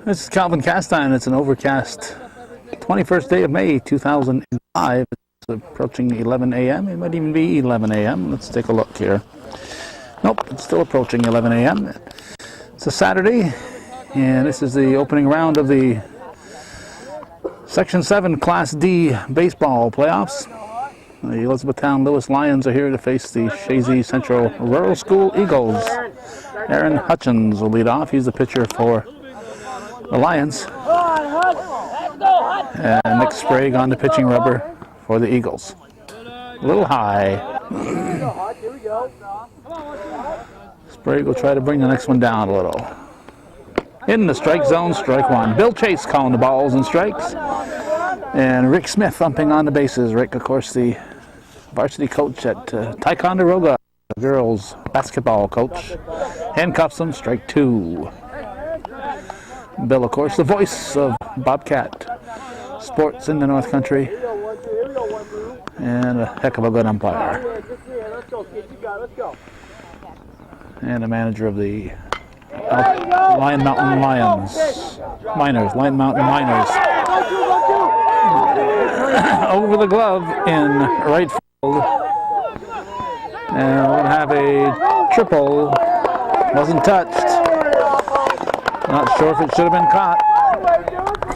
This is Calvin Castine. It's an overcast 21st day of May 2005. It's approaching 11 a.m. It might even be 11 a.m. Let's take a look here. Nope, it's still approaching 11 a.m. It's a Saturday, and this is the opening round of the Section 7 Class D baseball playoffs. The Elizabethtown-Lewis Lions are here to face the Chazy Central Rural School Eagles. Aaron Hutchins will lead off. He's the pitcher for the Lions. And Nick Sprague on the pitching rubber for the Eagles. A little high. Sprague will try to bring the next one down a little. In the strike zone, strike one. Bill Chase calling the balls and strikes. And Rick Smith thumping on the bases. Rick, of course, the varsity coach at Ticonderoga, the girls basketball coach. Handcuffs him, strike two. Bill, of course, the voice of Bobcat sports in the North Country. And a heck of a good umpire. And a manager of the Lion Mountain Lions. Lion Mountain Miners. Over the glove in right field. And we're going to have a triple. Wasn't touched. Not sure if it should have been caught.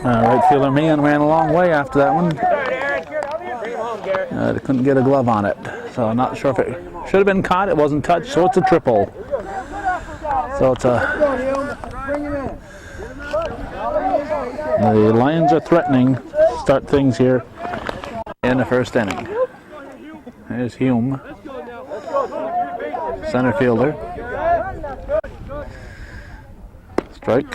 Right fielder Meehan ran a long way after that one. They couldn't get a glove on it. So not sure if it should have been caught. It wasn't touched, so it's a triple. So it's the Lions are threatening to start things here in the first inning. There's Hume, center fielder. Strike.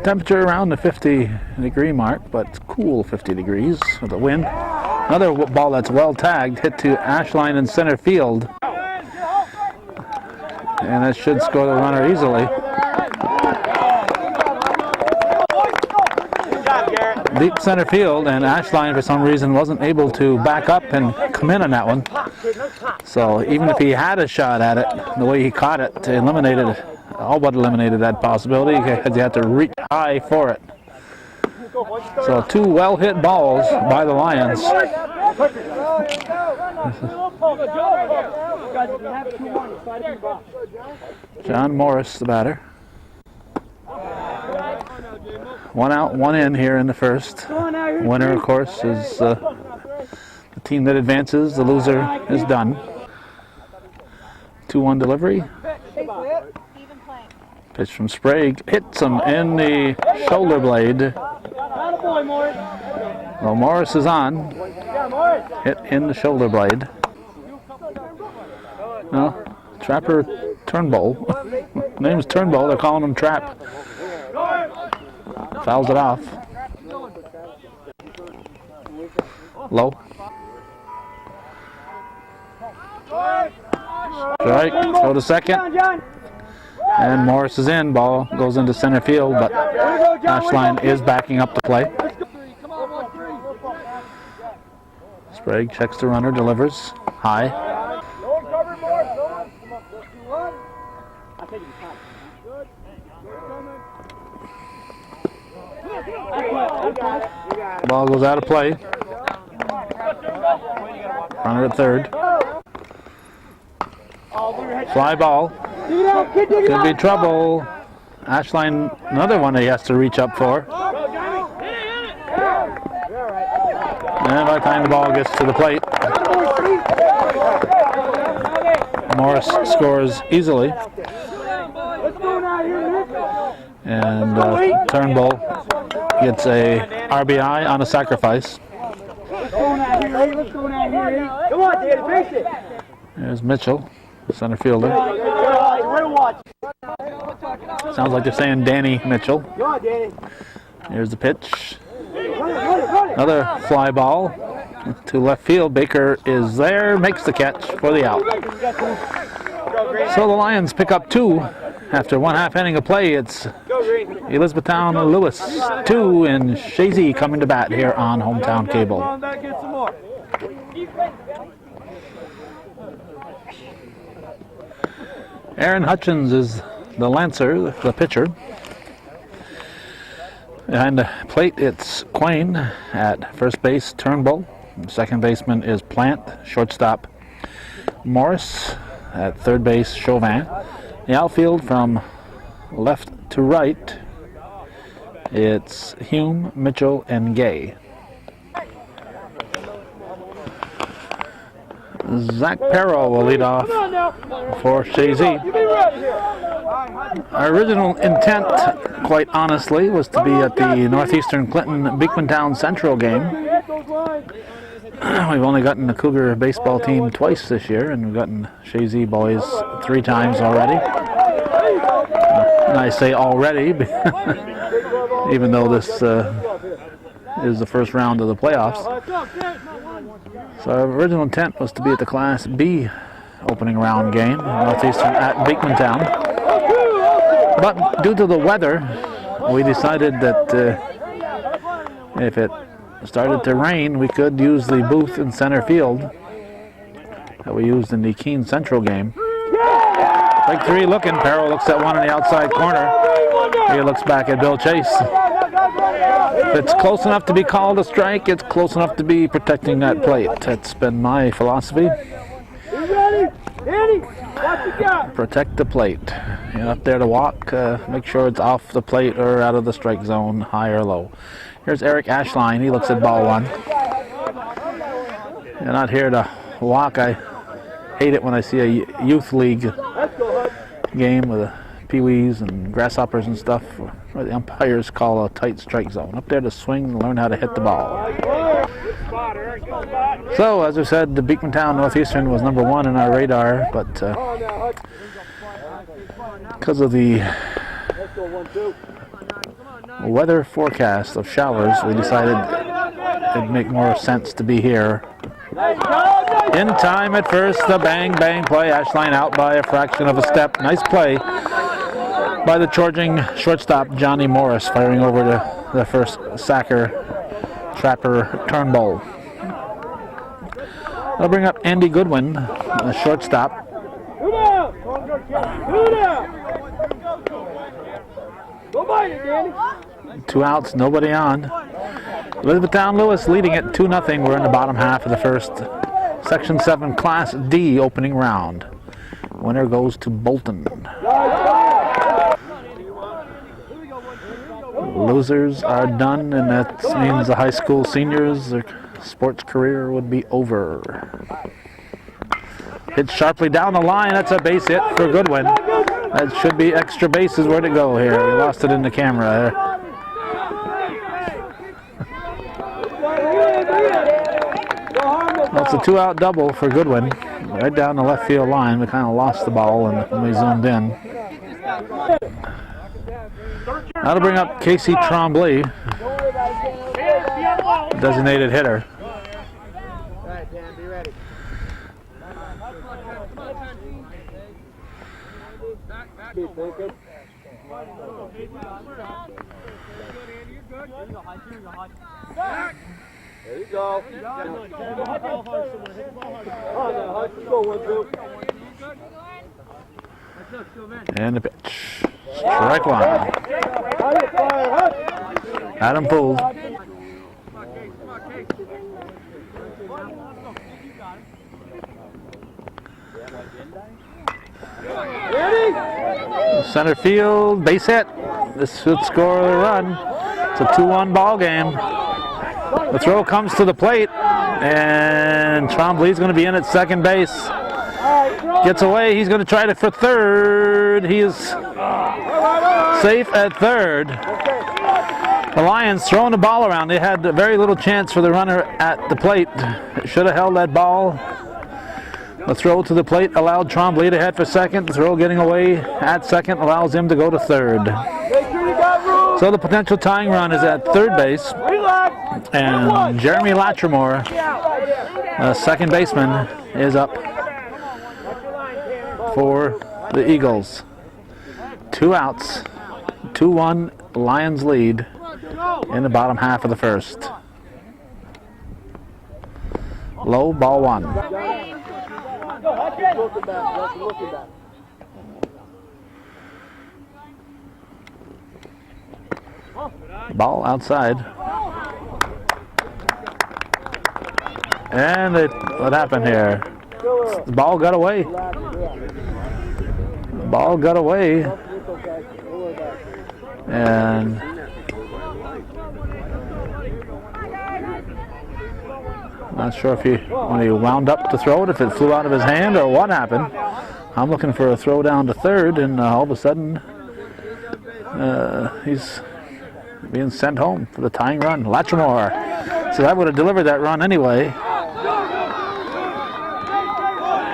Temperature around the 50-degree mark, but it's cool 50 degrees with the wind. Another ball that's well tagged, hit to Ashline in center field. And that should score the runner easily. Deep center field, and Ashline for some reason wasn't able to back up and come in on that one. So even if he had a shot at it, the way he caught it, all but eliminated that possibility because he had to reach high for it. So two well hit balls by the Lions. John Morris, the batter. One out, one in here in the first. Winner, of course, is the team that advances. The loser is done. 2-1 delivery. Pitch from Sprague. Hits him in the shoulder blade. Well, Morris is on. Hit in the shoulder blade. No, Trapper Turnbull. Name's Turnbull. They're calling him Trap. Fouls it off. Low. Strike. Go to second. And Morris is in. Ball goes into center field, but Ashline is backing up the play. Sprague checks the runner, delivers. High. Ball goes out of play. Runner at third. Fly ball. Could be trouble. Ashline, another one he has to reach up for. And by the time the ball gets to the plate, Morris scores easily. And Turnbull gets a RBI on a sacrifice. There's Mitchell, the center fielder. Sounds like they're saying Danny Mitchell. Here's the pitch. Another fly ball to left field. Baker is there, makes the catch for the out. So the Lions pick up two after one half inning of play. It's Elizabethtown-Lewis 2 and Chazy coming to bat here on Hometown Cable. Aaron Hutchins is the lancer, the pitcher. Behind the plate, it's Quain. At first base, Turnbull. Second baseman is Plant. Shortstop, Morris. At third base, Chauvin. The outfield from left to right, it's Hume, Mitchell, and Gay. Zach Perro will lead off for Chazy. Our original intent, quite honestly, was to be at the Northeastern Clinton Beekmantown Central game. We've only gotten the Cougar baseball team twice this year, and we've gotten Chazy boys 3 times already. And I say already, even though this is the first round of the playoffs. So our original intent was to be at the Class B opening round game, Northeastern at Beekmantown. But due to the weather, we decided that if it started to rain, we could use the booth in center field that we used in the Keene Central game. Strike 3 looking. Perro looks at one in the outside corner. He looks back at Bill Chase. If it's close enough to be called a strike, it's close enough to be protecting that plate. That's been my philosophy. Protect the plate. You're up there to walk. Make sure it's off the plate or out of the strike zone, high or low. Here's Eric Ashline. He looks at ball 1. You're not here to walk. I hate it when I see a youth league game with peewees and grasshoppers and stuff where the umpires call a tight strike zone. Up there to swing and learn how to hit the ball. So, as I said, the Beekmantown Northeastern was number 1 in our radar, but because of the weather forecast of showers, we decided it'd make more sense to be here. In time at first, the bang play. Ashline out by a fraction of a step. Nice play by the charging shortstop Johnny Morris, firing over to the first sacker, Trapper Turnbull. I'll bring up Andy Goodwin, the shortstop. 2 outs, nobody on. Elizabethtown-Lewis leading it 2-0. We're in the bottom half of the first Section 7 Class D opening round. Winner goes to Bolton. Losers are done, and that means the high school seniors, their sports career would be over. Hit sharply down the line. That's a base hit for Goodwin. That should be extra bases. Where'd it go here? We lost it in the camera there. That's a 2-out double for Goodwin. Right down the left field line. We kind of lost the ball when we zoomed in. That'll bring up Casey Trombley, designated hitter. There you go. And the pitch. Strike 1. Adam pulled. Center field, base hit. This should score a run. It's a 2-1 ball game. The throw comes to the plate, and Trombley's going to be in at second base. Gets away. He's going to try it for third. He is safe at third. The Lions throwing the ball around. They had very little chance for the runner at the plate. Should have held that ball. The throw to the plate allowed Trombley to head for second. The throw getting away at second allows him to go to third. So the potential tying run is at third base. And Jeremy Latrimore, second baseman, is up for the Eagles. 2 outs, 2-1 Lions lead in the bottom half of the first. Low, ball 1. Ball outside. And what happened here? The ball got away. The ball got away. And not sure if when he wound up to throw it, if it flew out of his hand or what happened. I'm looking for a throw down to third, and all of a sudden he's being sent home for the tying run. Latrimore. So that would have delivered that run anyway.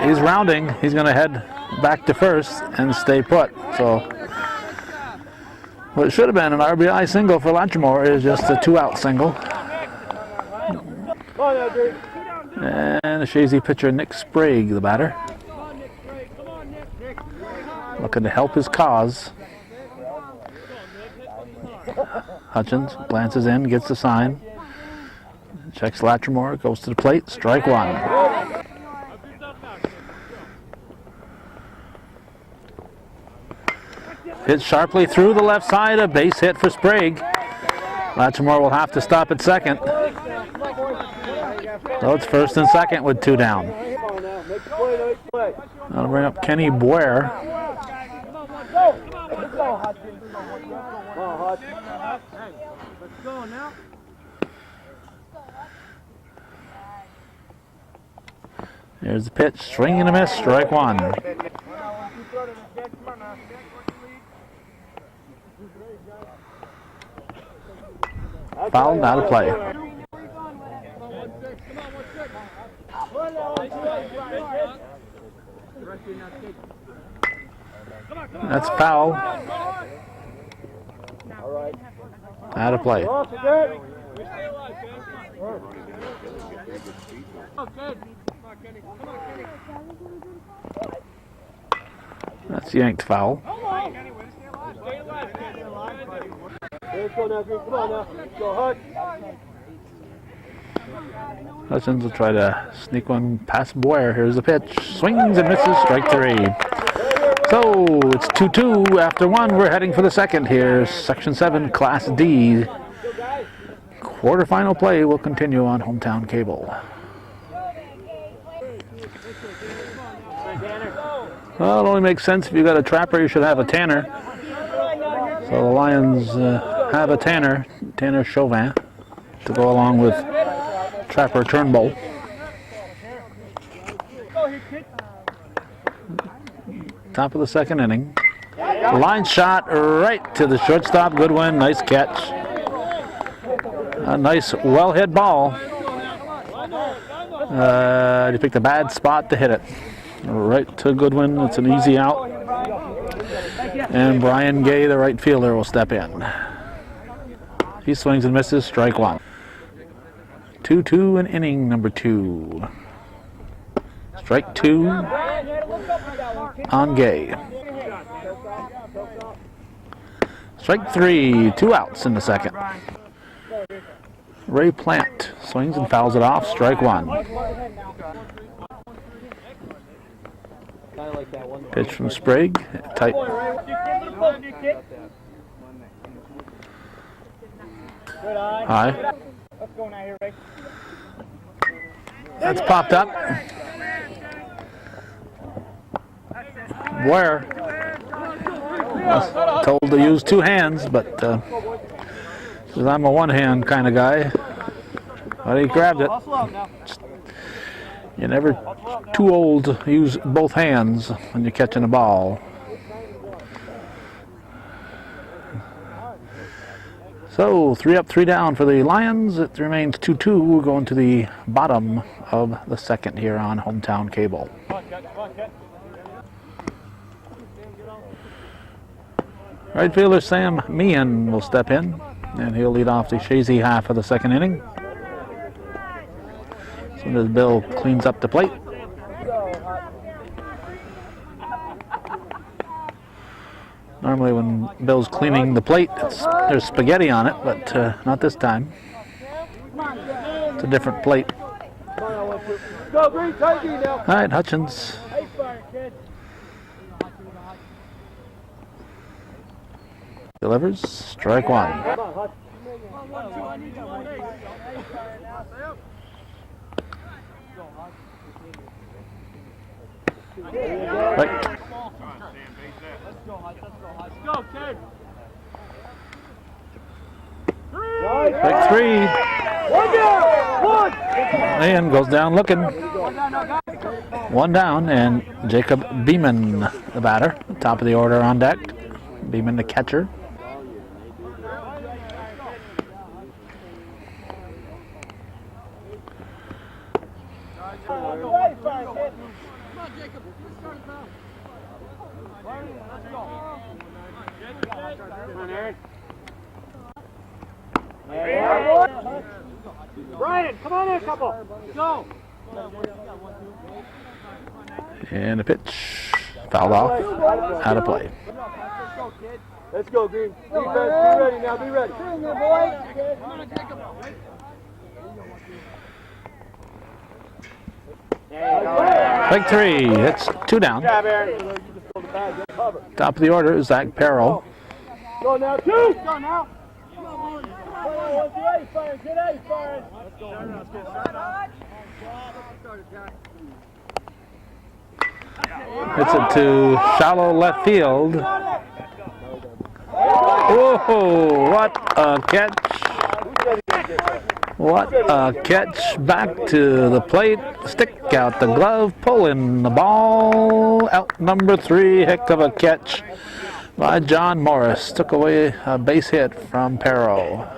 He's rounding. He's going to head back to first and stay put. So what should have been an RBI single for Latrimore is just a 2-out single. And the Chazy pitcher, Nick Sprague, the batter. Looking to help his cause. Hutchins glances in, gets the sign. Checks Latrimore, goes to the plate, strike one. Hit sharply through the left side, a base hit for Sprague. Latrimore will have to stop at second. So it's first and second with 2 down. That'll bring up Kenny Boyer. Here's the pitch, swing and a miss, strike one. Foul, out of play. That's foul. Out of play. That's yanked foul. Hutchins will try to sneak one past Boyer. Here's the pitch. Swings and misses. Strike 3. So it's 2-2 after 1. We're heading for the second here. Section 7, Class D. Quarterfinal play will continue on Hometown Cable. Well, it only makes sense if you got a trapper, you should have a tanner. So the Lions have a tanner, Tanner Chauvin, to go along with Trapper Turnbull. Top of the second inning. Line shot right to the shortstop. Goodwin, nice catch. A nice, well-hit ball. He picked a bad spot to hit it. Right to Goodwin. It's an easy out. And Brian Gay, the right fielder, will step in. He swings and misses. Strike 1. 2-2 in inning number 2. Strike 2 on Gay. Strike 3. 2 outs in the second. Ray Plant swings and fouls it off. Strike 1. Pitch from Sprague. Tight. High. That's popped up. Boyer was told to use 2 hands, but says I'm a one-hand kind of guy. But he grabbed it. You're never too old to use both hands when you're catching a ball. So 3 up, 3 down for the Lions. It remains 2-2. We're going to the bottom of the second here on Hometown Cable. Right fielder Sam Meehan will step in, and he'll lead off the Chazy half of the second inning. As soon as Bill cleans up the plate. Normally when Bill's cleaning the plate, there's spaghetti on it, but not this time. It's a different plate. All right, Hutchins. Delivers. Strike one. Right. Strike three. And goes down looking. One down, and Jacob Beeman, the batter, top of the order on deck. Beeman, the catcher. Brian, come on in, couple. Go. And a pitch. Fouled off. Out of play. Let's go, Green. Defense, be ready now, be ready. Strike three. It's two down. Top of the order, Zach Perrell. Go now, two. Go now. Come on, boys. Get ready, fire. Get ready, fire. Let's go. Hits it to shallow left field. Whoa, what a catch. What a catch. Back to the plate. Stick out the glove. Pulling the ball. Out number three. Heck of a catch by John Morris. Took away a base hit from Perro.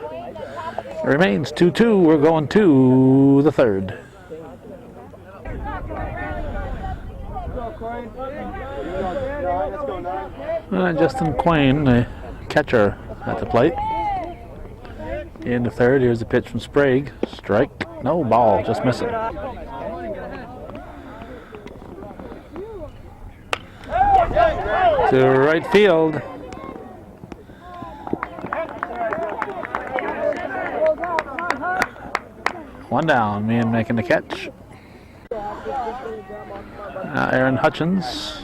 It remains 2-2. We're going to the third. Justin Quain, the catcher, at the plate. In the third, here's a pitch from Sprague. Strike. No, ball, just missing. To right field. One down, Meehan making the catch. Aaron Hutchins,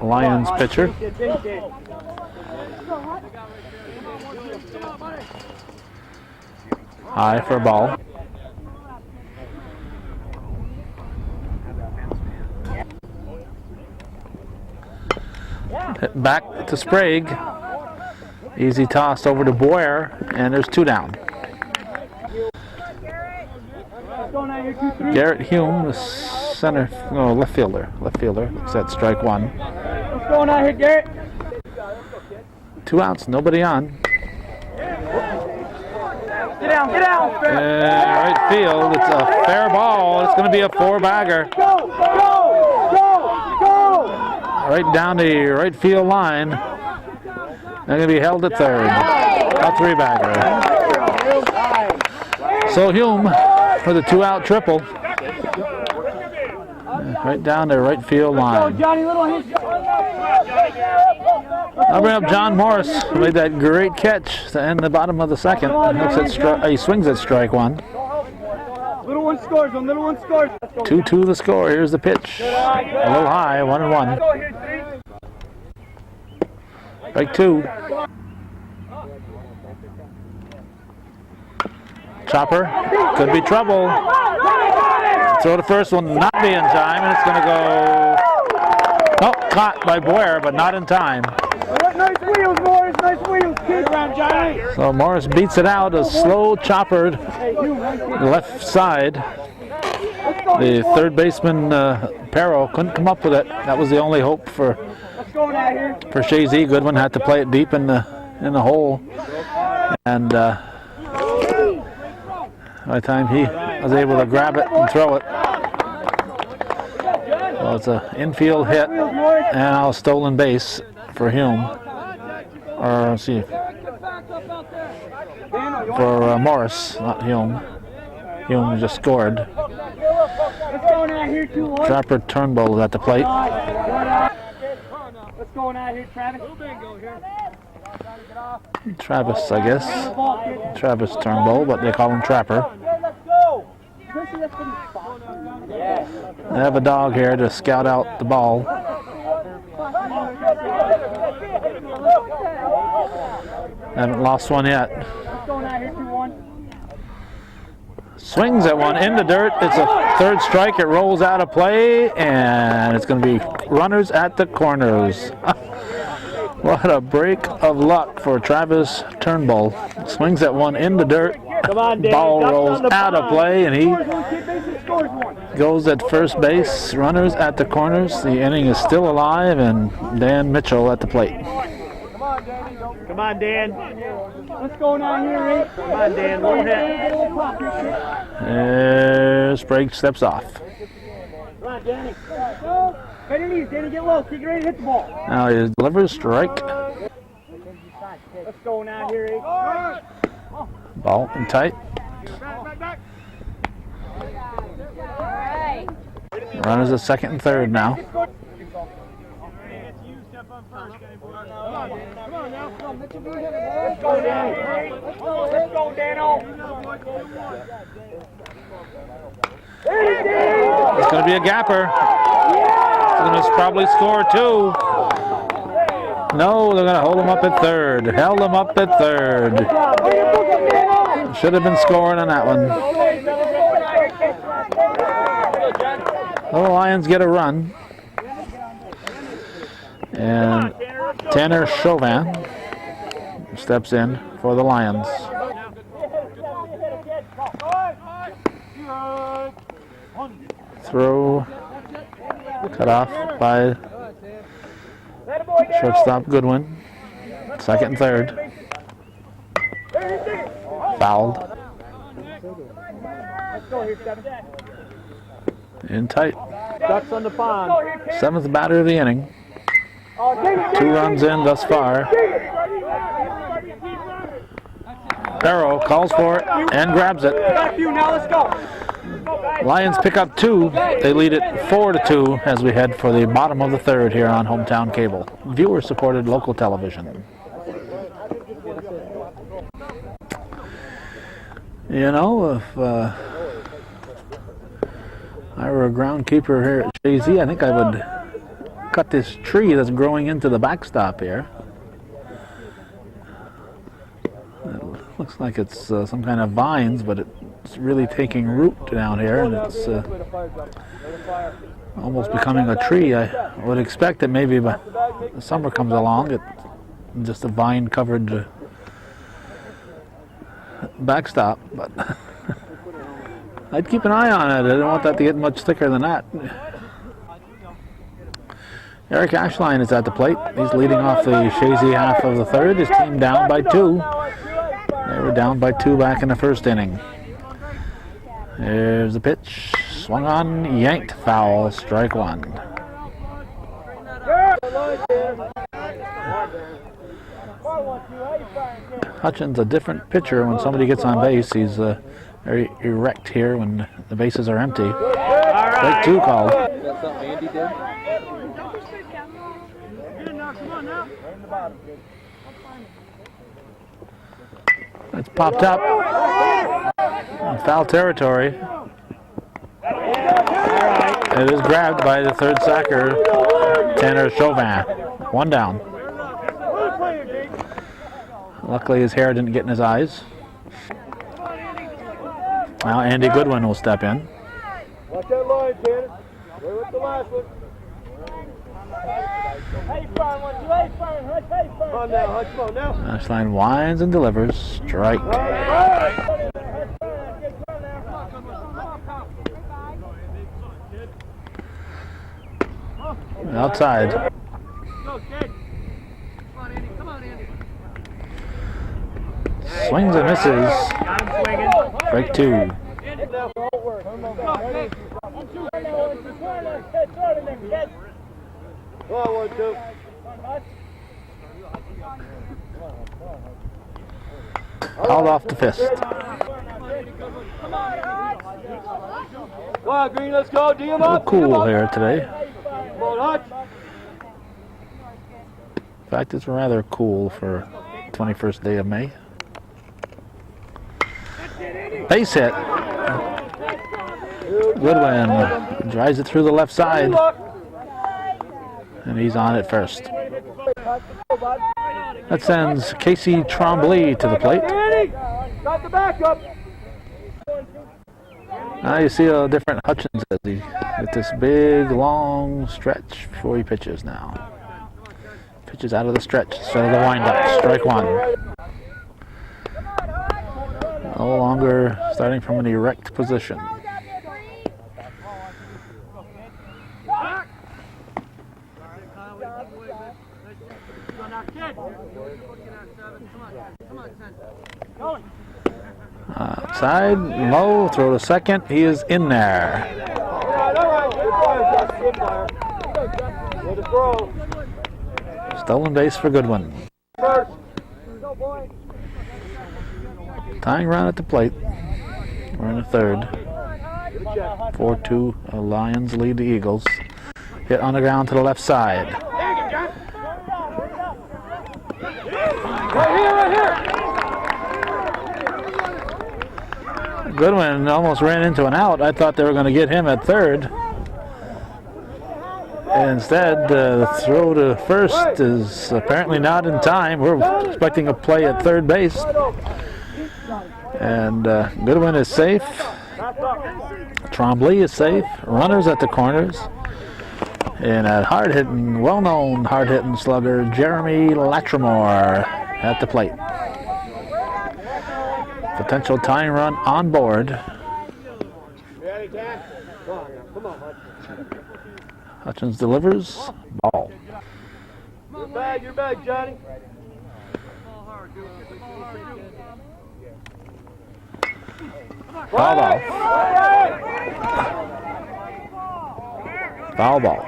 Lions pitcher. High for a ball. Hit back to Sprague. Easy toss over to Boyer, and there's two down. Garrett Hume, the center, no, left fielder. Looks at strike one. What's going on here, Garrett? Two outs, nobody on. Get down, get down. Right field, it's a fair ball. It's going to be a four-bagger. Go, go, go, go. Right down the right field line. They're going to be held at third. A three-bagger. So Hume for the two-out triple. Right down the right field line. I'll bring up John Morris, who made that great catch to end the bottom of the second. He swings at strike one. Little one scores, 2-2 the score. Here's the pitch. A little high, 1-1. Strike two. Chopper, could be trouble. Throw the first one, not be in time, and it's going to go. Oh, caught by Boyer, but not in time. Nice wheels, Morris. Nice wheels. Kick around, Johnny. So Morris beats it out. A slow chopper left side. The third baseman, Perro, couldn't come up with it. That was the only hope for Chazy. Goodwin had to play it deep in the hole. And by the time he was able to grab it and throw it. Well, it's an infield hit and now a stolen base for Hume. Or, let's see, for Morris, not Hume. Hume just scored. Trapper Turnbull is at the plate. What's going on here, Travis? Travis, I guess. Travis Turnbull, but they call him Trapper. They have a dog here to scout out the ball. Haven't lost one yet. Let's go now, here 2-1. Swings at one in the dirt. It's a third strike. It rolls out of play, and it's going to be runners at the corners. What a break of luck for Travis Turnbull. Swings at one in the dirt. Come on, Dan. Ball Ducks rolls on the out of pond. play, and he Scores one, keep basic, scores one. goes at first base. Runners at the corners. The inning is still alive, and Dan Mitchell at the plate. Come on, Danny. Come on, Dan. Let's go now here, Rick. Come on, Dan. One hit. Sprague steps off. Come on, Danny. Bend your knees, Danny. Get low. Get ready to hit the ball. Now he delivers strike. Let's go now here, Rick. Ball in tight. Runners at second and third now. Come on now. Let's go, Danny. Let's go, Dano. It's going to be a gapper. It's going to probably score two. No, they're going to hold him up at third. Held him up at third. Should have been scoring on that one. The Lions get a run. And Tanner Chauvin steps in for the Lions. Throw cut off by shortstop Goodwin. Second and third. Fouled. In tight. Ducks on the pond. Seventh batter of the inning. 2 runs in thus far. Barrow calls for it and grabs it. Got a few now. Let's go. Lions pick up 2. They lead it 4-2 as we head for the bottom of the third here on Hometown Cable. Viewer-supported local television. You know, if I were a groundkeeper here at Chazy, I think I would cut this tree that's growing into the backstop here. It looks like it's some kind of vines, but it's really taking root down here, and it's almost becoming a tree. I would expect that maybe by the summer comes along, it's just a vine-covered backstop, but I'd keep an eye on it. I don't want that to get much thicker than that. Eric Ashline is at the plate. He's leading off the Chazy half of the third. His team down by 2. They were down by 2 back in the first inning. There's the pitch. Swung on, yanked, foul, strike 1. Hutchins a different pitcher when somebody gets on base. He's very erect here when the bases are empty. Strike 2 called. That's something Andy did? It's popped up. In foul territory. It is grabbed by the third sacker, Tanner Chauvin. 1 down. Luckily his hair didn't get in his eyes. Now Andy Goodwin will step in. Watch that line, Tanner. Wait with the last one. Hey, Fern, 1, 2, hey, Fern, Hutch, hey, Fern. Come on now, Hutch, come on now. Ashline winds and delivers. Strike. Outside. Swings and misses. Strike 2. Come on, 1, 2. Called off the fist. Come on, Green, let's go. D him A little up. cool here today. Come on, Hutch. In fact, it's rather cool for 21st day of May. Base hit. Goodwin drives it through the left side. And he's on at first. Come That sends Casey Trombley to the plate. Got the backup. Now you see a different Hutchins as he with this big long stretch before he pitches now. Pitches out of the stretch instead of the windup. Strike one. No longer starting from an erect position. Outside, low, throw to second. He is in there. Stolen base for Goodwin. Tying run at the plate. We're in the third. 4-2. Lions lead the Eagles. Hit on the ground to the left side. Right here. Goodwin almost ran into an out. I thought they were going to get him at third. Instead, the throw to first is apparently not in time. We're expecting a play at third base. And Goodwin is safe. Trombley is safe. Runners at the corners. And a hard-hitting, well-known hard-hitting slugger, Jeremy Latrimore at the plate. Potential tying run on board. Hutchins delivers. Ball. Your bag, Johnny. Foul ball. Foul ball.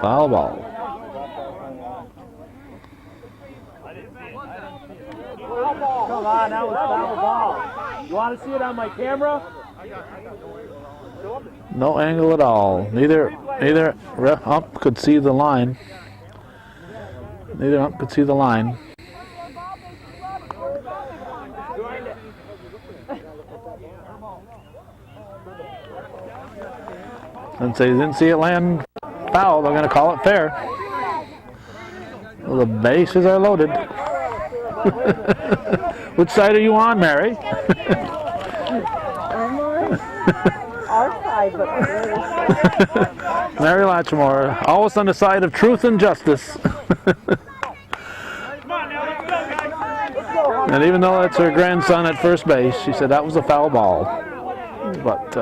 Foul ball. Come on, that was foul ball. You want to see it on my camera? No angle at all. Neither ump could see the line. Neither ump could see the line. Since they didn't see it land foul, they're going to call it fair. Well, the bases are loaded. Which side are you on, Mary? I'm on our side, but Mary Latchmore, always on the side of truth and justice. And even though that's her grandson at first base, she said that was a foul ball. But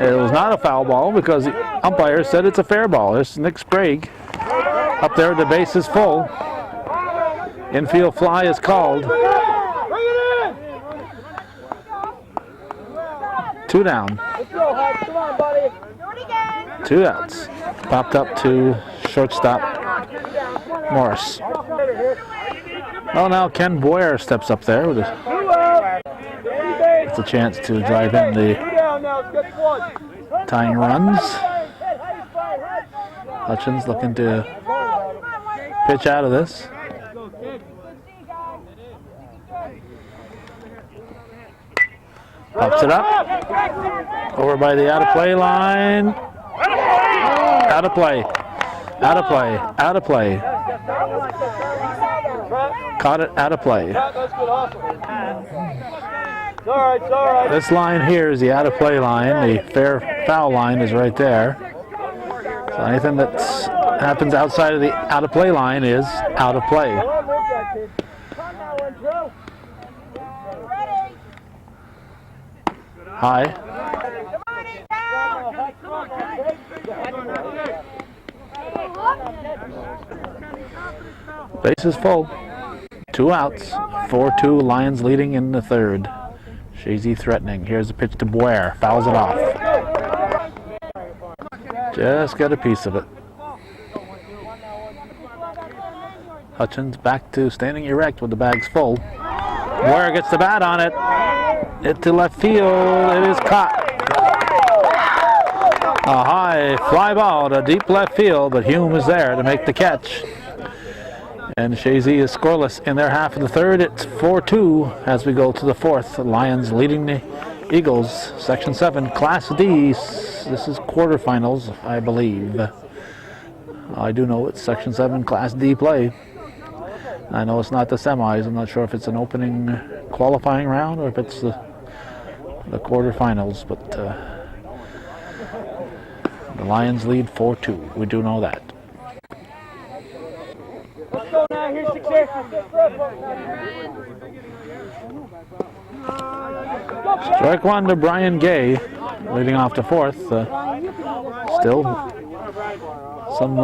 it was not a foul ball because the umpire said it's a fair ball. There's Nick Sprague up there. The base is full. Infield fly is called. 2 down. 2 outs. Popped up to shortstop Morris. Oh, now Ken Boyer steps up there with it's a chance to drive in the tying runs. Hutchins looking to pitch out of this. Pops it up. Over by the out of play line. Out of play. Out of play. Out of play. Caught it out of play. This line here is the out of play line. The fair foul line is right there. So anything that happens outside of the out of play line is out of play. High. Base is full. 2 outs. 4-2 Lions leading in the third. Chazy threatening. Here's a pitch to Boyer. Fouls it off. Just got a piece of it. Hutchins back to standing erect with the bags full. Boyer gets the bat on it. It to left field. It is caught. A high fly ball to deep left field, but Hume is there to make the catch. And Chazy is scoreless in their half of the third. It's 4-2 as we go to the fourth. The Lions leading the Eagles, Section 7, Class D. This is quarterfinals, I believe. I do know it's Section 7, Class D play. I know it's not the semis. I'm not sure if it's an opening qualifying round or if it's the quarterfinals, but the Lions lead 4-2. We do know that. Let's go now. Here's success. Strike one to Brian Gay, leading off to fourth. Still some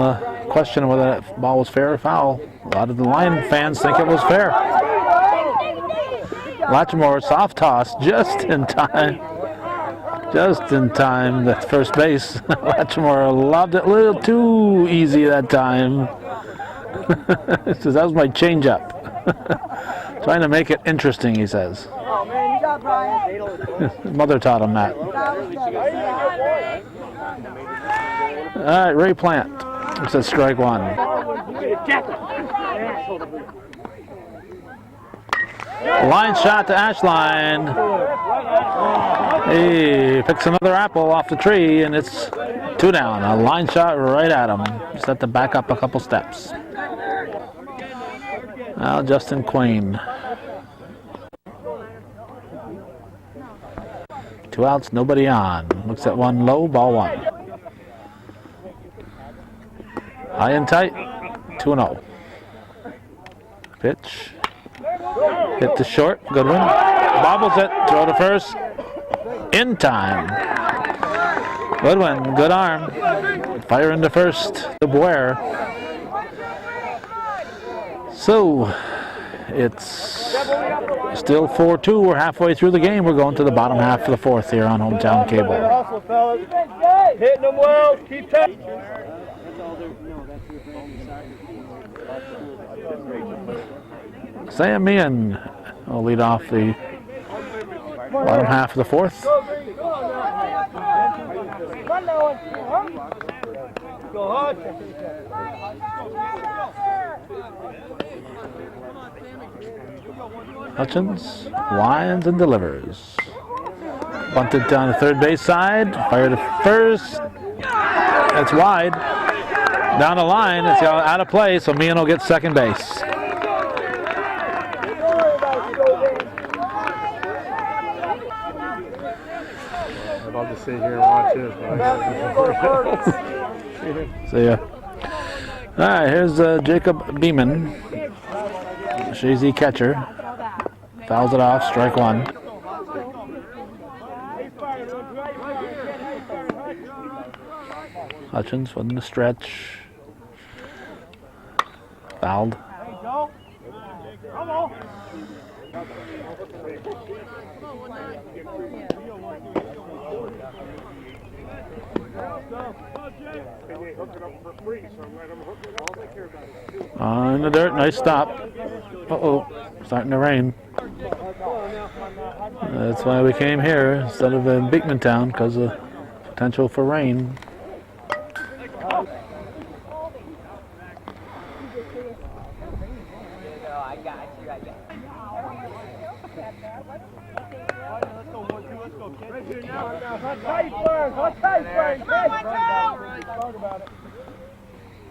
question whether that ball was fair or foul. A lot of the Lion fans think it was fair. Latchmore, soft toss, just in time. Just in time, that first base. Latchmore loved it a little too easy that time. He says, that was my changeup. Trying to make it interesting, he says. Oh man, you got Brian. His mother taught him that. All right, Ray Plant. It says strike one. Line shot to Ashline. He picks another apple off the tree, and it's 2 down. A line shot right at him. Just have to back up a couple steps. Now Justin Quain. 2 outs, nobody on. Looks at one low, ball one. High and tight, 2-0. Pitch. Hit the short, good one. Bobbles it, throw to first. In time. Good one, good arm. Fire into first to Boer. So, it's still 4-2. We're halfway through the game. We're going to the bottom half of the fourth here on Hometown Cable. Hustle, fellas. Hitting them well. Keep tight. Sam Meehan will lead off the bottom half of the fourth. Go hard. Hutchins winds and delivers. Bunted down the third base side. Fire to first. It's wide. Down the line. It's out of play, so Meehan will get second base. I'd love to sit here and watch this, but See ya. All right, here's Jacob Beeman, Chazy catcher. Fouls it off, strike one. Hutchins within the stretch. Fouled. In the dirt, nice stop. Uh-oh, starting to rain. That's why we came here instead of in Beekmantown, because of potential for rain.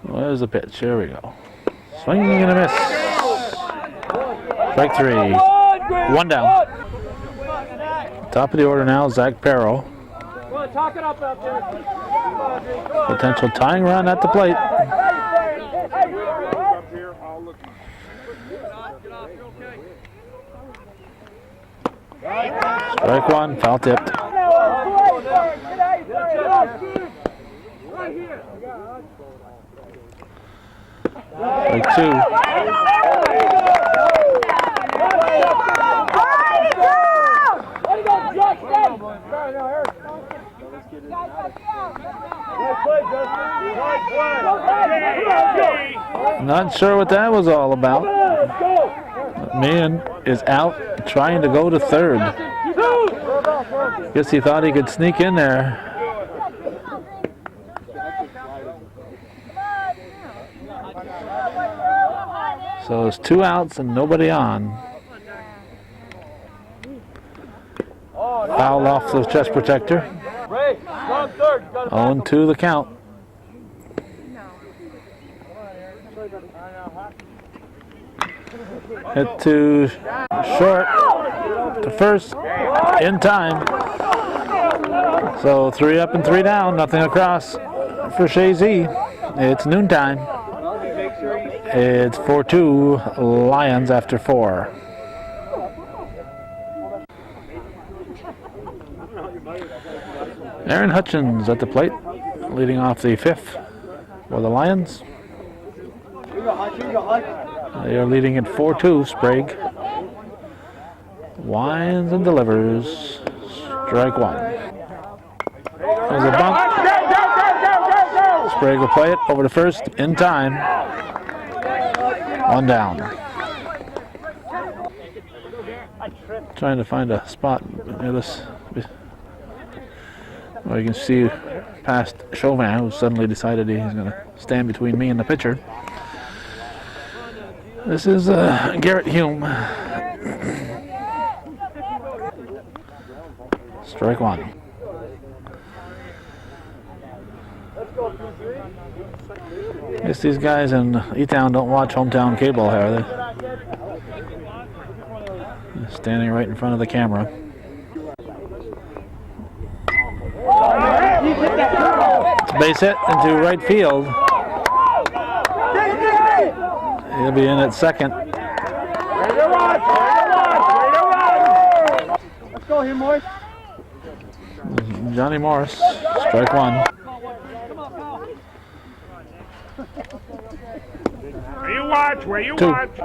Well, there's the pitch. Here we go. Swinging and a miss. Strike 3. 1 down. Top of the order now, Zach Perro. Potential tying run at the plate. Strike 1, foul tipped. Strike 2. Not sure what that was all about. Man is out trying to go to third. Guess he thought he could sneak in there. So it's 2 outs and nobody on. Foul off the chest protector. Ray, strong third. You got 0-2 the count. Hit to short to first in time. So 3 up and 3 down, nothing across for Chazy. It's noontime. It's 4-2 Lions after 4. Aaron Hutchins at the plate, leading off the 5th for the Lions. They are leading at 4-2, Sprague. Winds and delivers. Strike 1. There's a bump. Sprague will play it over to first in time. 1 down. Trying to find a spot near this. Well, you can see past Chauvin, who suddenly decided he's going to stand between me and the pitcher. This is Garrett Hume. Strike 1. I guess these guys in E-Town don't watch hometown cable here. They're standing right in front of the camera. It's a base hit into right field. He'll be in at second. Let's go here, Morris. Johnny Morris, strike 1. Where you 2. watch?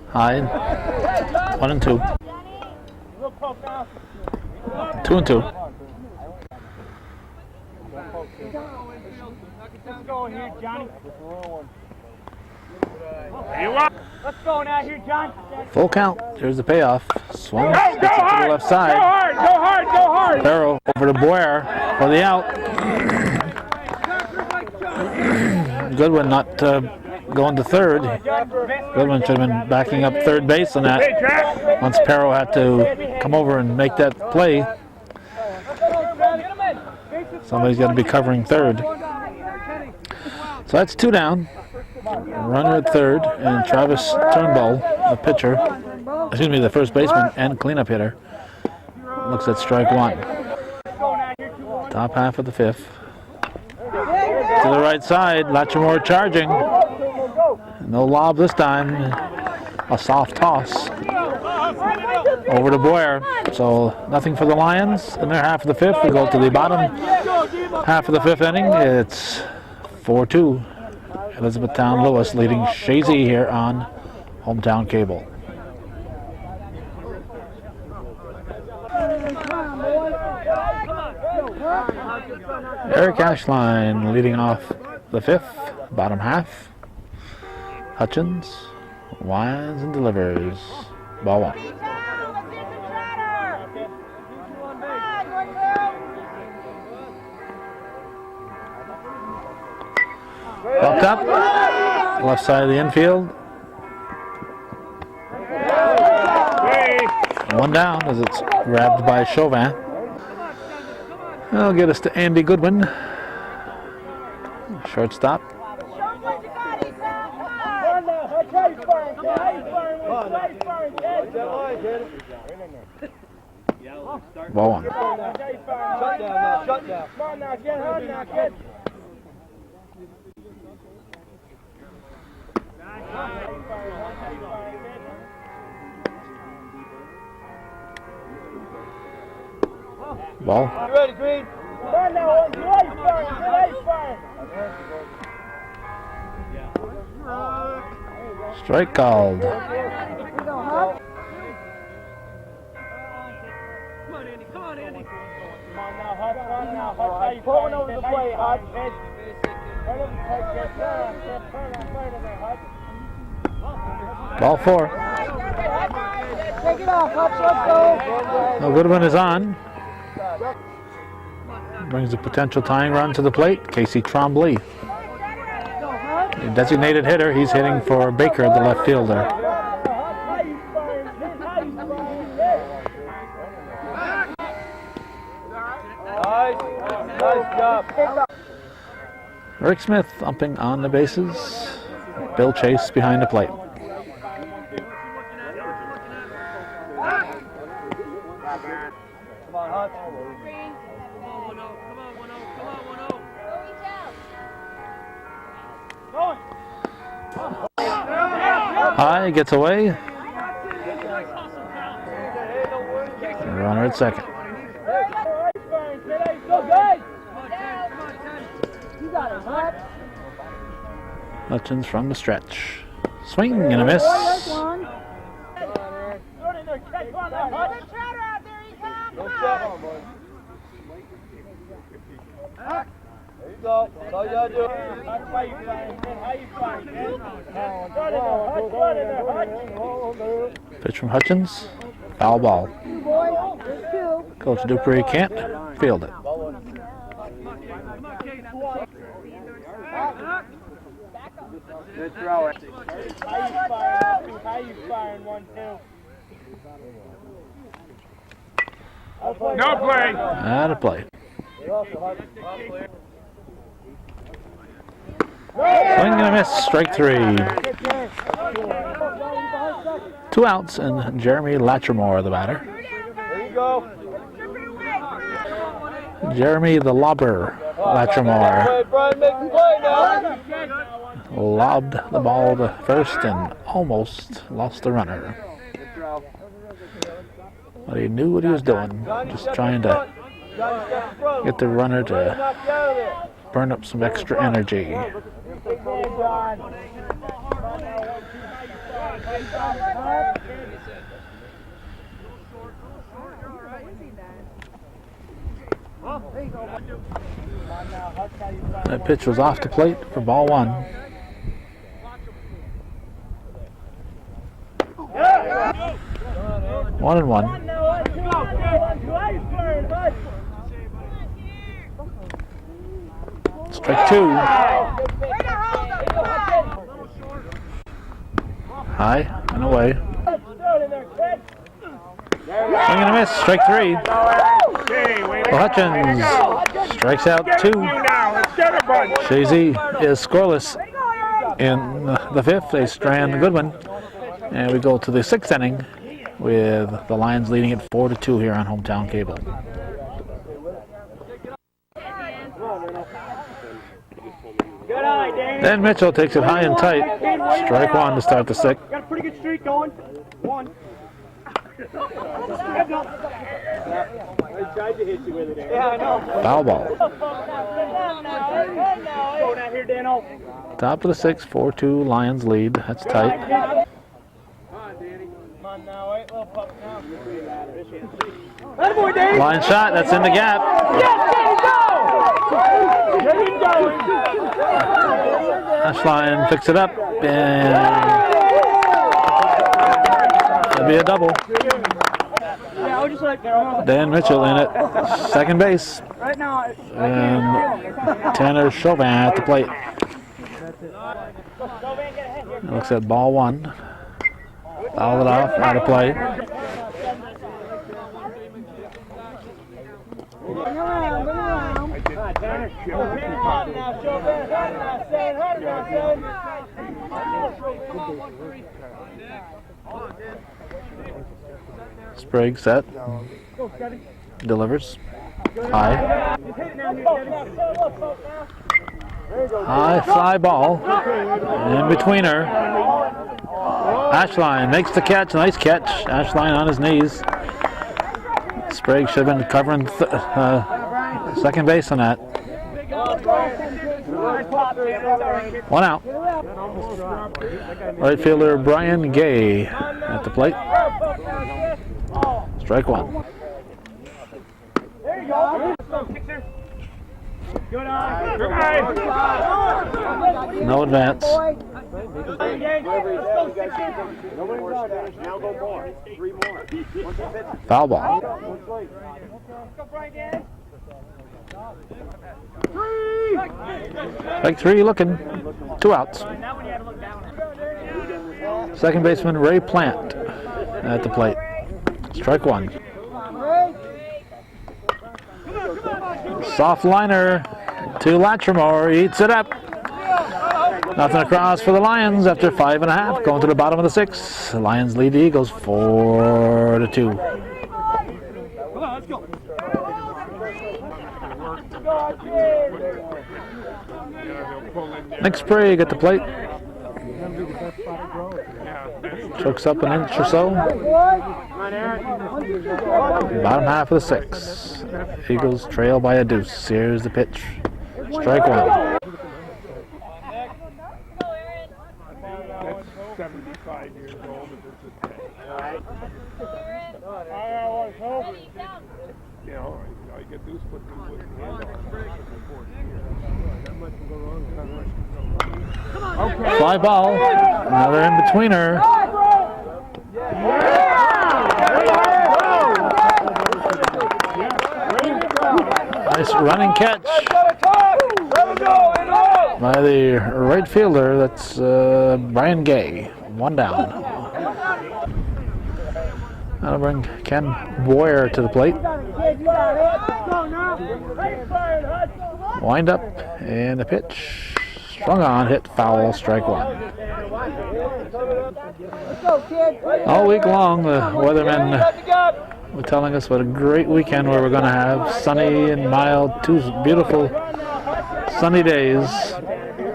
Hyde, 1 and 2. 2 and 2. Let's go here, Johnny. Where you watch? Let's go now here, John. Full count. Here's the payoff. Swung, gets it to the left Go side. hard, go hard, go hard. Barrow over to Boyer for the out. Goodwin not going to third. Goodwin should have been backing up third base on that. Hey, Jack. Once Perro had to come over and make that play, somebody's got to be covering third. So that's 2 down. Runner at third, and Travis Turnbull, the pitcher, excuse me, the first baseman and cleanup hitter, looks at strike 1. Top half of the 5th. To the right side, Latchmore charging. No lob this time. A soft toss over to Boyer. So nothing for the Lions in their half of the 5th. We go to the bottom half of the 5th inning. It's 4-2. Elizabethtown-Lewis leading Chazy here on hometown cable. Eric Ashline leading off the 5th, bottom half. Hutchins winds and delivers. Ball 1. Popped up, left side of the infield. 1 down as it's grabbed by Chauvin. That'll get us to Andy Goodwin. Shortstop. Ball 1. Shut down. Come on now, get hard now, kid. Ball. You ready, Green? Come on now, get ice firing, get ice firing. Strike called. Come on, Andy, come on, Andy. Come on now, Hutch, come on now, Hutch. Pulling over the plate, Hutch. Ball 4. Take it off, Hutch, let's go. No, Goodwin is on. Brings a potential tying run to the plate. Casey Trombley, the designated hitter. He's hitting for Baker, the left fielder. Nice job. Rick Smith umping on the bases. Bill Chase behind the plate. Come on, Hutch. High gets away. Runner at second. Hutchins from the stretch. Swing and a miss. There you go. That's all you gotta do. That's why you firing. How you firing, man? Pitch from Hutchins. Foul ball. Coach Dupree can't field it. Good throw. How you firing 1-2? No play. Out of play. Swing and a miss. Strike three. 2 outs and Jeremy Latrimore the batter. There you go. Jeremy the lobber Latrimore Brian, make the play now. lobbed the ball to first and almost lost the runner. But he knew what he was doing, just trying to get the runner to burn up some extra energy. That pitch was off the plate for ball one. One and one. Strike two. High and away. Swing and a miss. Strike three. Well, Hutchins strikes out two. Chazy is scoreless in the fifth. They strand Goodwin. And we go to the sixth inning with the Lions leading it 4-2 here on Hometown Cable. Then Mitchell takes it high and tight. Strike one to start the sixth. Got a pretty good streak going. One. I tried to hit you with it. Yeah, I know. Foul ball. Go down here, Dano. Top of the sixth, 4-2 Lions lead. That's tight. Come on, Danny. Come on now, wait, little pup now. That boy, Danny. Line shot, that's in the gap. There you go. Ashline picks it up, and that'll be a double. Yeah, I'll just Dan Mitchell in at second base, right now. and Tanner Chauvin at the plate. Looks at ball one. Foul it off, out of play. Sprague set. Delivers. High. High fly ball. In between her. Ashline makes the catch. Nice catch. Ashline on his knees. Sprague should have been covering second base on that. One out. Right fielder Brian Gay at the plate. Strike one. There you go. Good eye. No advance. Now go more. 3 more. Foul ball. Strike three looking. 2 outs. Second baseman Ray Plant at the plate. Strike one. Soft liner to Latrimore. Eats it up. Nothing across for the Lions after 5.5. Going to the bottom of the 6th. The Lions lead the Eagles 4-2. Nick Sprague at the plate. Chokes up an inch or so. Bottom half of the 6th. Eagles trail by a deuce. Here's the pitch. Strike one. 75 years old if it's a 10. You know, all you get to do is put the hand on. Okay. Fly ball. Another in betweener. Nice running catch by the right fielder. That's Brian Gay. One down. That'll bring Ken Boyer to the plate. Wind up and the pitch. Strung on, hit foul, strike one. All week long, the weathermen were telling us what a great weekend where we're going to have. Sunny and mild, 2 beautiful sunny days.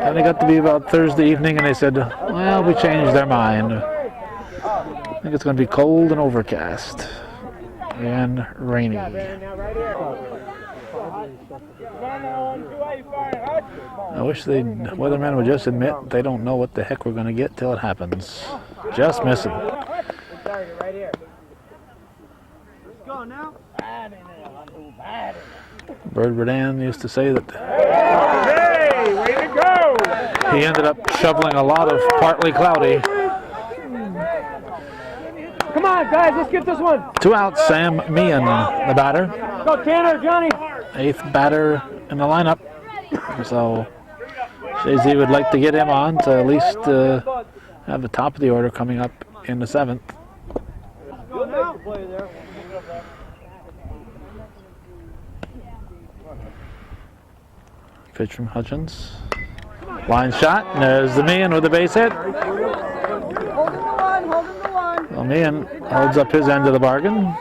And it got to be about Thursday evening and they said, well, we changed their mind. I think it's going to be cold and overcast and rainy. I wish the weathermen would just admit they don't know what the heck we're going to get till it happens. Just missing. Bird Redan used to say that Hey, way to go! he ended up shoveling a lot of partly cloudy. Come on, guys, let's get this one. 2 outs, Sam Meehan, the batter. Go, Tanner, Johnny. 8th batter in the lineup. So Chazy would like to get him on to at least have the top of the order coming up in the 7th. Pitch from Hutchins. Line shot. And there's the Meehan with the base hit. Well, Meehan holds up his end of the bargain.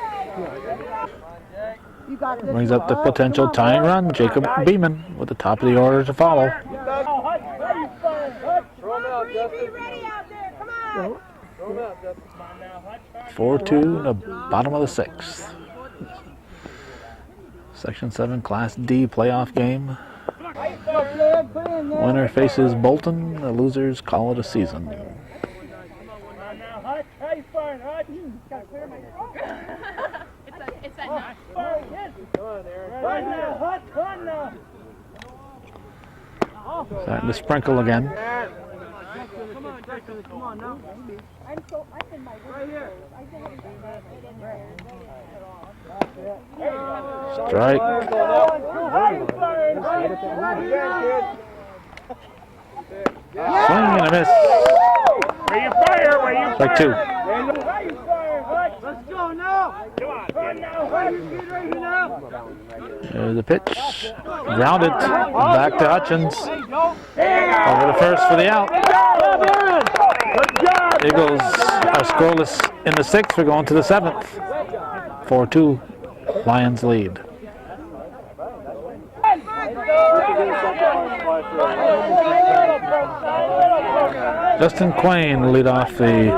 Brings up the potential tying run. Jacob Beeman with the top of the order to follow. 4-2 in the bottom of the 6th. Section 7 Class D playoff game. Winner faces Bolton. The losers call it a season. Starting to sprinkle again. Strike. Swing and a miss. Where you fire, where you Strike 2. Let's go now. There's the pitch. Grounded. Back to Hutchins. Over to first for the out. Eagles are scoreless in the 6th. We're going to the 7th. 4-2. Lions lead. Justin Quain will lead off the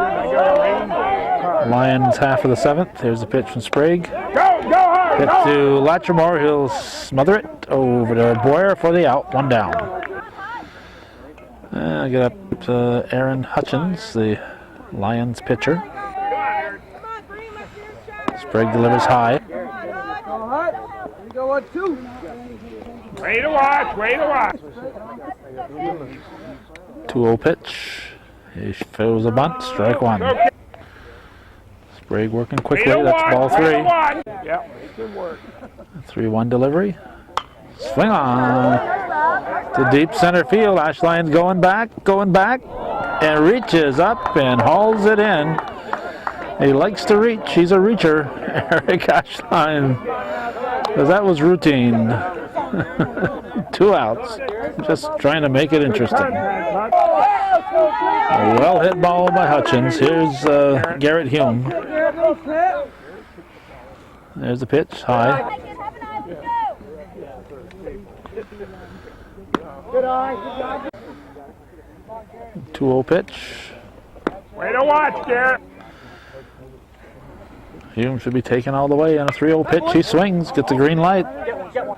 Lions half of the 7th. Here's the pitch from Sprague. Hit to Latrimore. He'll smother it over to Boyer for the out. 1 down. Get up to Aaron Hutchins, the Lions pitcher. Sprague delivers high. Way to watch, way to watch. 2-0 pitch. He throws a bunt. Strike 1. Sprague working quickly. That's ball 3. Yeah, good work. 3-1 delivery. Swing on to deep center field. Ashline's going back, and reaches up and hauls it in. He likes to reach. He's a reacher, Eric Ashline. Because that was routine. 2 outs. Just trying to make it interesting. A well hit ball by Hutchins. Here's Garrett Hume. There's the pitch, high. 2-0 pitch. Way to watch, Garrett. Hume should be taken all the way on a 3-0 pitch. He swings, gets a green light. Come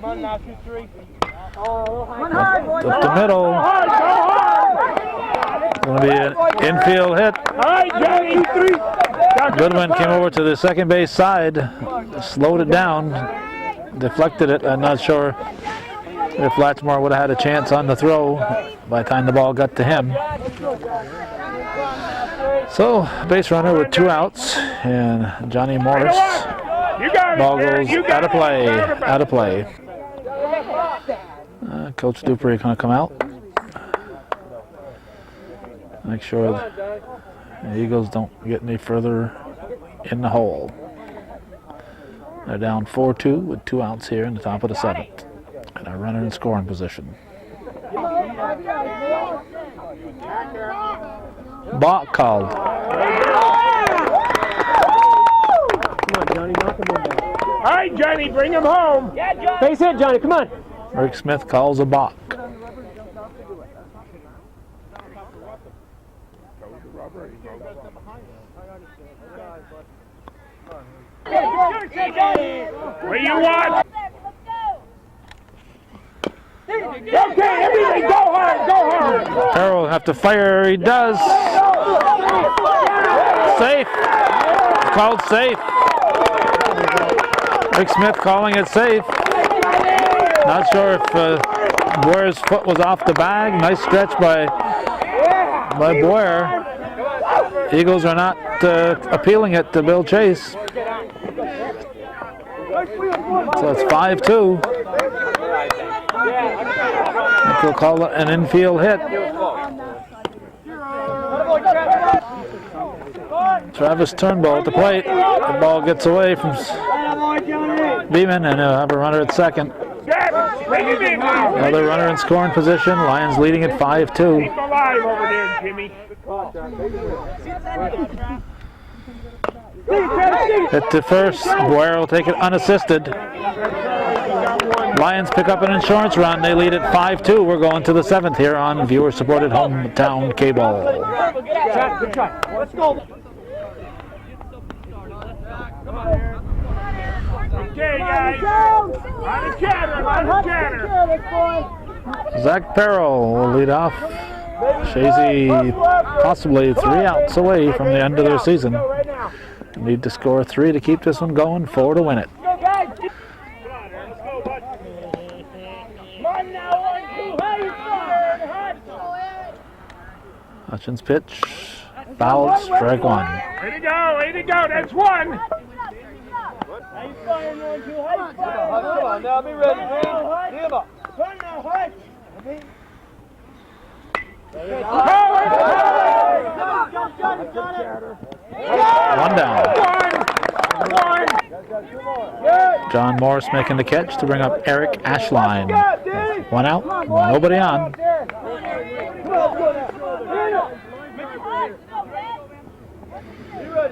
on now, 2-3. Up the middle. It's going to be an infield hit. All right, Johnny, 3. Goodwin came over to the second base side, slowed it down, deflected it. I'm not sure if Latchmore would have had a chance on the throw by the time the ball got to him. So, base runner with 2 outs, and Johnny Morris. Ball goes out of play, out of play. Coach Dupree going to come out. Make sure the Eagles don't get any further in the hole. They're down 4-2 with 2 outs here in the top of the 7th. And a runner in scoring position. Balk called. All right, Johnny, bring him home. Base hit, Johnny, come on. Rick Smith calls a balk. What do you want? Okay, everything, go hard, go hard. Carroll will have to fire. He does. Safe. Called safe. Rick Smith calling it safe. Not sure if Boyer's foot was off the bag. Nice stretch by Boyer. Eagles are not appealing it to Bill Chase. So it's 5-2. I think he'll call it an infield hit. Travis Turnbull at the plate. The ball gets away from Beeman, and he'll have a runner at second. Another runner in scoring position. Lions leading at 5-2. Keep alive over there, Jimmy. Hit to first. Boyer will take it unassisted. Lions pick up an insurance run. They lead at 5-2. We're going to the 7th here on viewer-supported hometown cable. Good try. Let's go. Okay, guys. On the chatter, on the chatter. Zach Perrell will lead off. Chazy possibly 3 outs away from the end of their season. Need to score 3 to keep this one going, 4 to win it. Hutchins pitch, foul, strike 1. Way to go, that's 1. Come on, now be ready, man. Give up. One down. John Morris making the catch to bring up Eric Ashline. 1 out, nobody on.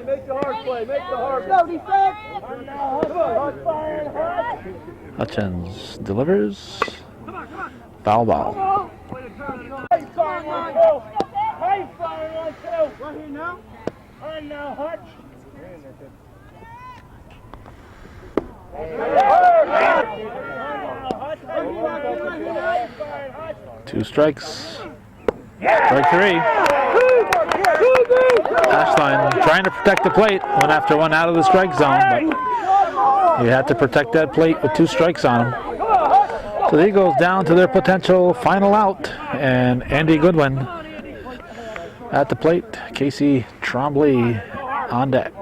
Make the hard play, make the hard play. Hutchins delivers. Foul ball. Two strikes. Strike 3. Ashline trying to protect the plate. Went after one out of the strike zone, but you had to protect that plate with 2 strikes on him. So the Eagles down to their potential final out, and Andy Goodwin at the plate. Casey Trombley on deck.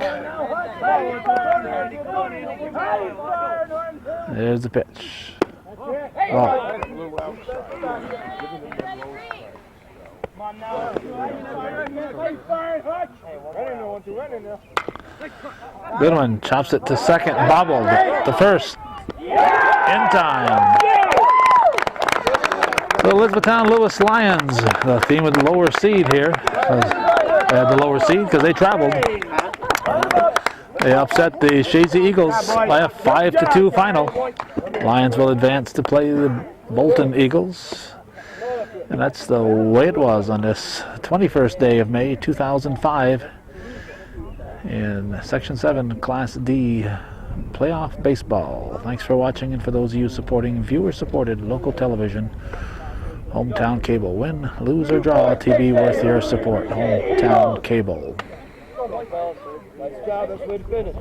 There's the pitch. Ball. Goodwin chops it to second, bobbled to first. In time. The Elizabethtown-Lewis Lions, the theme of the lower seed here. They had the lower seed because they traveled. They upset the Chazy Eagles by a 5-2 final. Lions will advance to play the Bolton Eagles. And that's the way it was on this 21st day of May 2005 in Section 7 Class D playoff baseball. Thanks for watching, and for those of you supporting viewer-supported local television, Hometown Cable. Win, lose, or draw, TV worth your support. Hometown Cable. Nice job, that's way to finish.